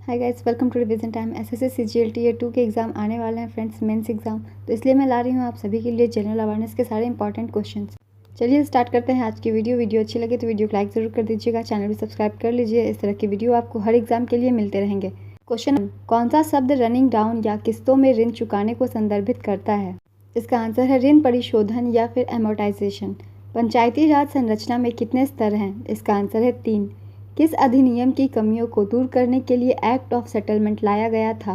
Hi guys, welcome to revision time. SSC CGL tier 2 के exam आने वाले हैं फ्रेंड्स, मेंस एग्ज़ाम। तो इसलिए मैं ला रही हूँ आप सभी के लिए जनरल अवेयरनेस के सारे इंपॉर्टेंट क्वेश्चंस। चलिए स्टार्ट करते हैं आज की वीडियो अच्छी लगे तो वीडियो को लाइक ज़रूर कर दीजिएगा, चैनल भी सब्सक्राइब कर लीजिए। इस तरह की वीडियो आपको हर एग्जाम के लिए मिलते रहेंगे। क्वेश्चन, कौन सा शब्द रनिंग डाउन या किस्तों में ऋण चुकाने को संदर्भित करता है? इसका आंसर है ऋण परिशोधन या फिर एमोर्टाइजेशन। पंचायती राज संरचना में कितने स्तर हैं? इसका आंसर है 3। किस अधिनियम की कमियों को दूर करने के लिए एक्ट ऑफ सेटलमेंट लाया गया था?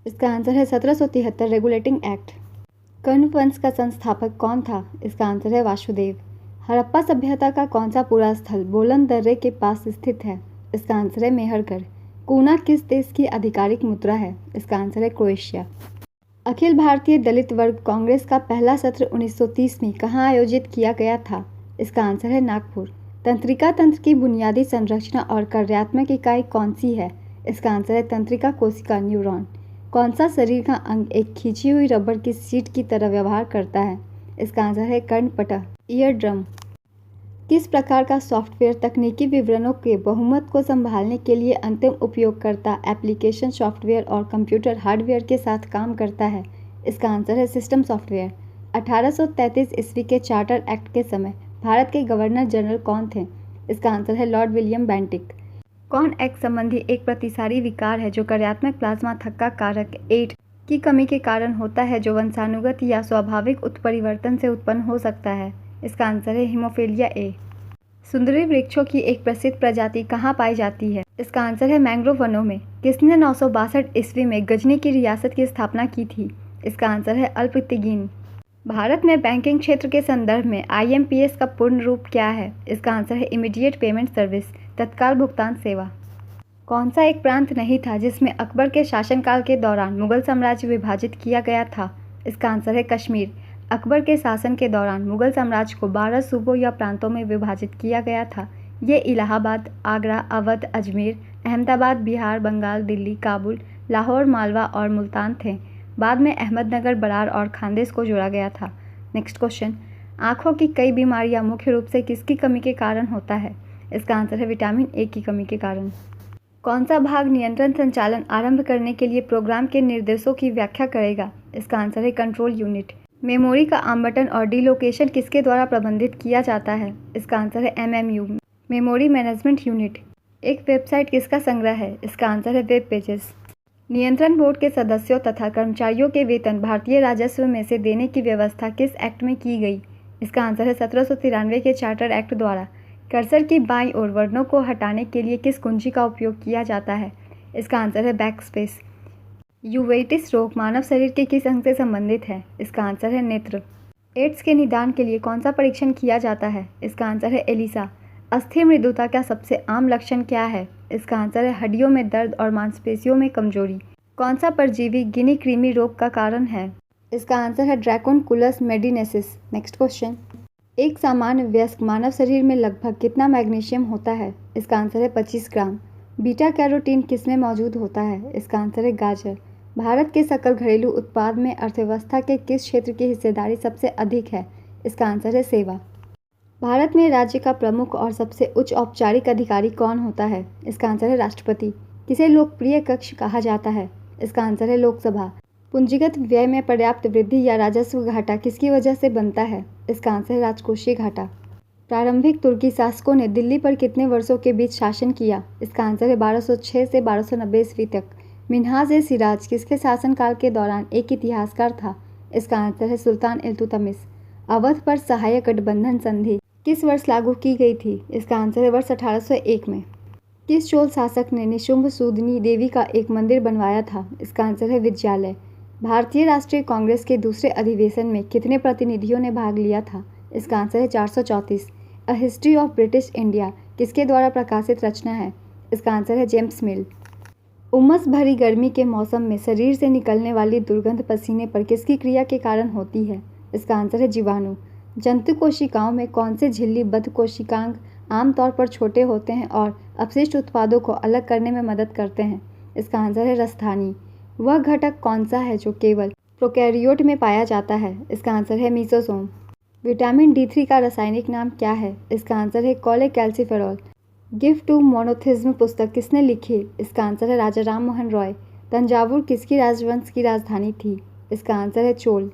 इसका आंसर है 1773 रेगुलेटिंग एक्ट। कर्ण वंश का संस्थापक कौन था? इसका आंसर है वासुदेव। हड़प्पा सभ्यता का कौन सा पूरा स्थल बोलन दर्रे के पास स्थित है? इसका आंसर है मेहरगढ़। कूना किस देश की आधिकारिक मुद्रा है? इसका आंसर है क्रोएशिया। अखिल भारतीय दलित वर्ग कांग्रेस का पहला सत्र 1930 में कहाँ आयोजित किया गया था? इसका आंसर है नागपुर। तंत्रिका तंत्र की बुनियादी संरचना और कार्यात्मक इकाई कौन सी है? इसका आंसर है तंत्रिका कोशिका न्यूरॉन। कौन सा शरीर का अंग एक खींची हुई रबर की शीट की तरह व्यवहार करता है? इसका आंसर है कर्णपटल, ईयर ड्रम। किस प्रकार का सॉफ्टवेयर तकनीकी विवरणों के बहुमत को संभालने के लिए अंतिम उपयोगकर्ता एप्लीकेशन सॉफ्टवेयर और कंप्यूटर हार्डवेयर के साथ काम करता है? इसका आंसर है सिस्टम सॉफ्टवेयर। 1833 ईस्वी के चार्टर एक्ट के समय भारत के गवर्नर जनरल कौन थे? इसका आंसर है लॉर्ड विलियम बेंटिक। कौन एक्स संबंधी एक प्रतिसारी विकार है जो कार्यात्मक प्लाज्मा थक्का कारक 8 की कमी के कारण होता है, जो वंशानुगत या स्वाभाविक उत्परिवर्तन से उत्पन्न हो सकता है? इसका आंसर है हीमोफीलिया ए। सुंदरी वृक्षों की एक प्रसिद्ध प्रजाति कहाँ पाई जाती है? इसका आंसर है मैंग्रोव वनों में। किसने 962 ईस्वी में गजनी की रियासत की स्थापना की थी? इसका आंसर है अल्पतिगीन। भारत में बैंकिंग क्षेत्र के संदर्भ में आईएमपीएस का पूर्ण रूप क्या है? इसका आंसर है इमीडिएट पेमेंट सर्विस, तत्काल भुगतान सेवा। कौन सा एक प्रांत नहीं था जिसमें अकबर के शासनकाल के दौरान मुगल साम्राज्य विभाजित किया गया था? इसका आंसर है कश्मीर। अकबर के शासन के दौरान मुगल साम्राज्य को 12 सूबों या प्रांतों में विभाजित किया गया था। ये इलाहाबाद, आगरा, अवध, अजमेर, अहमदाबाद, बिहार, बंगाल, दिल्ली, काबुल, लाहौर, मालवा और मुल्तान थे। बाद में अहमदनगर, बरार और खानदेश को जोड़ा गया था। नेक्स्ट क्वेश्चन, आँखों की कई बीमारियां मुख्य रूप से किसकी कमी के कारण होता है? इसका आंसर है विटामिन ए की कमी के कारण। कौन सा भाग नियंत्रण संचालन आरंभ करने के लिए प्रोग्राम के निर्देशों की व्याख्या करेगा? इसका आंसर है कंट्रोल यूनिट। मेमोरी का आवंटन और डिलोकेशन किसके द्वारा प्रबंधित किया जाता है? इसका आंसर है एमएमयू, मेमोरी मैनेजमेंट यूनिट। एक वेबसाइट किसका संग्रह है? इसका आंसर है वेब पेजेस। नियंत्रण बोर्ड के सदस्यों तथा कर्मचारियों के वेतन भारतीय राजस्व में से देने की व्यवस्था किस एक्ट में की गई? इसका आंसर है 1793 के चार्टर एक्ट द्वारा। कर्सर की बाईं ओर वर्णों को हटाने के लिए किस कुंजी का उपयोग किया जाता है? इसका आंसर है बैकस्पेस। यूवेटिस रोग मानव शरीर के किस अंग से संबंधित है? इसका आंसर है नेत्र। एड्स के निदान के लिए कौन सा परीक्षण किया जाता है? इसका आंसर है एलिसा। अस्थिर मृदुता का सबसे आम लक्षण क्या है? इसका आंसर है हड्डियों में दर्द और मांसपेशियों में कमजोरी। कौन सा परजीवी गिनी कृमि रोग का कारण है? इसका आंसर है ड्रैकोनकुलस मेडिनेसिस। नेक्स्ट क्वेश्चन, एक सामान्य वयस्क मानव शरीर में लगभग कितना मैग्नीशियम होता है? इसका आंसर है 25 ग्राम। बीटा कैरोटीन किसमें मौजूद होता है? इसका आंसर है गाजर। भारत के सकल घरेलू उत्पाद में अर्थव्यवस्था के किस क्षेत्र की हिस्सेदारी सबसे अधिक है? इसका आंसर है सेवा। भारत में राज्य का प्रमुख और सबसे उच्च औपचारिक अधिकारी कौन होता है? इसका आंसर है राष्ट्रपति। किसे लोकप्रिय कक्ष कहा जाता है? इसका आंसर है लोकसभा। पूंजीगत व्यय में पर्याप्त वृद्धि या राजस्व घाटा किसकी वजह से बनता है? इसका आंसर है राजकोषीय घाटा। प्रारंभिक तुर्की शासकों ने दिल्ली पर कितने वर्षों के बीच शासन किया? इसका आंसर है 1206 से 1290 ईस्वी तक। मिन्हाज-ए-सिराज किसके शासनकाल के दौरान एक इतिहासकार था? इसका आंसर है सुल्तान इल्तुतमिश। अवध पर सहायक गठबंधन संधि किस वर्ष लागू की गई थी? इसका आंसर है वर्ष 1801 में। किस चोल शासक ने निशुंभ सूदनी देवी का एक मंदिर बनवाया था? इसका आंसर है विद्यालय। भारतीय राष्ट्रीय कांग्रेस के दूसरे अधिवेशन में कितने प्रतिनिधियों ने भाग लिया था? इसका आंसर है 434। A history of British India किसके द्वारा प्रकाशित रचना है? इसका आंसर है जेम्स मिल। उमस भरी गर्मी के मौसम में शरीर से निकलने वाली दुर्गंध पसीने पर किसकी क्रिया के कारण होती है? इसका आंसर है जीवाणु। जंतु कोशिकाओं में कौन से झिल्लीबद्ध कोशिकांग आमतौर पर छोटे होते हैं और अपशिष्ट उत्पादों को अलग करने में मदद करते हैं? इसका आंसर है रसधानी। वह घटक कौन सा है जो केवल प्रोकैरियोट में पाया जाता है? इसका आंसर है मीसोसोम। विटामिन D3 का रासायनिक नाम क्या है? इसका आंसर है कोलेकैल्सिफेरॉल। गिफ्ट टू मोनोथिज्म पुस्तक किसने लिखी? इसका आंसर है राजा राम मोहन रॉय। तंजावुर किसकी राजवंश की राजधानी थी? इसका आंसर है चोल।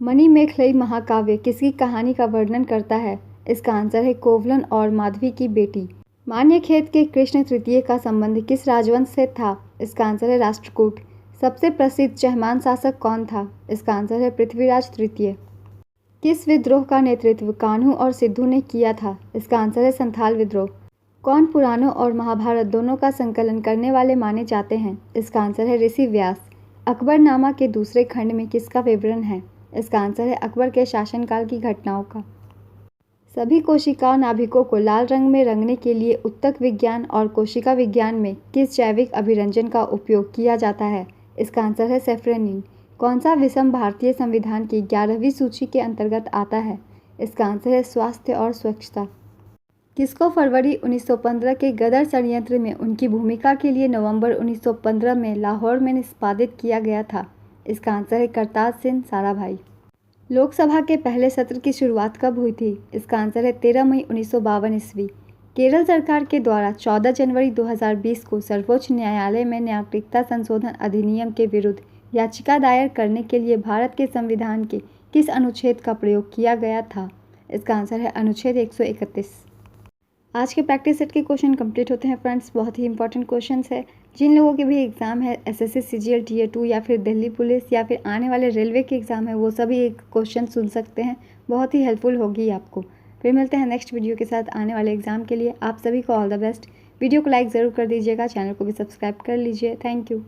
मणिमेखलई महाकाव्य किसकी कहानी का वर्णन करता है? इसका आंसर है कोवलन और माधवी की बेटी। मान्यखेत के कृष्ण तृतीय का संबंध किस राजवंश से था? इसका आंसर है राष्ट्रकूट। सबसे प्रसिद्ध चहमान शासक कौन था? इसका आंसर है पृथ्वीराज तृतीय। किस विद्रोह का नेतृत्व कान्हू और सिद्धू ने किया था? इसका आंसर है संथाल विद्रोह। कौन पुराणों और महाभारत दोनों का संकलन करने वाले माने जाते हैं? इसका आंसर है ऋषि व्यास। अकबरनामा के दूसरे खंड में किसका विवरण है? इसका आंसर है अकबर के शासनकाल की घटनाओं का। सभी कोशिका नाभिकों को लाल रंग में रंगने के लिए उत्तक विज्ञान और कोशिका विज्ञान में किस जैविक अभिरंजन का उपयोग किया जाता है? इसका आंसर है सेफ्रेनिन। कौन सा विषम भारतीय संविधान की 11वीं सूची के अंतर्गत आता है? इसका आंसर है स्वास्थ्य और स्वच्छता। किसको फरवरी 1915 के गदर षड्यंत्र में उनकी भूमिका के लिए नवंबर 1915 में लाहौर में निष्पादित किया गया था? इसका आंसर है करतार सिंह साराभाई। लोकसभा के पहले सत्र की शुरुआत कब हुई थी? इसका आंसर है 13 मई 1952 ईस्वी। केरल सरकार के द्वारा 14 जनवरी 2020 को सर्वोच्च न्यायालय में नागरिकता संशोधन अधिनियम के विरुद्ध याचिका दायर करने के लिए भारत के संविधान के किस अनुच्छेद का प्रयोग किया गया था? इसका आंसर है अनुच्छेद 131। आज के प्रैक्टिस सेट के क्वेश्चन कंप्लीट होते हैं फ्रेंड्स। बहुत ही इंपॉर्टेंट क्वेश्चंस है। जिन लोगों के भी एग्ज़ाम है एसएससी सीजीएल टीए 2 या फिर दिल्ली पुलिस या फिर आने वाले रेलवे के एग्ज़ाम है, वो सभी एक क्वेश्चन सुन सकते हैं। बहुत ही हेल्पफुल होगी आपको। फिर मिलते हैं नेक्स्ट वीडियो के साथ आने वाले एग्ज़ाम के लिए। आप सभी को ऑल द बेस्ट। वीडियो को लाइक ज़रूर कर दीजिएगा, चैनल को भी सब्सक्राइब कर लीजिए। Thank you.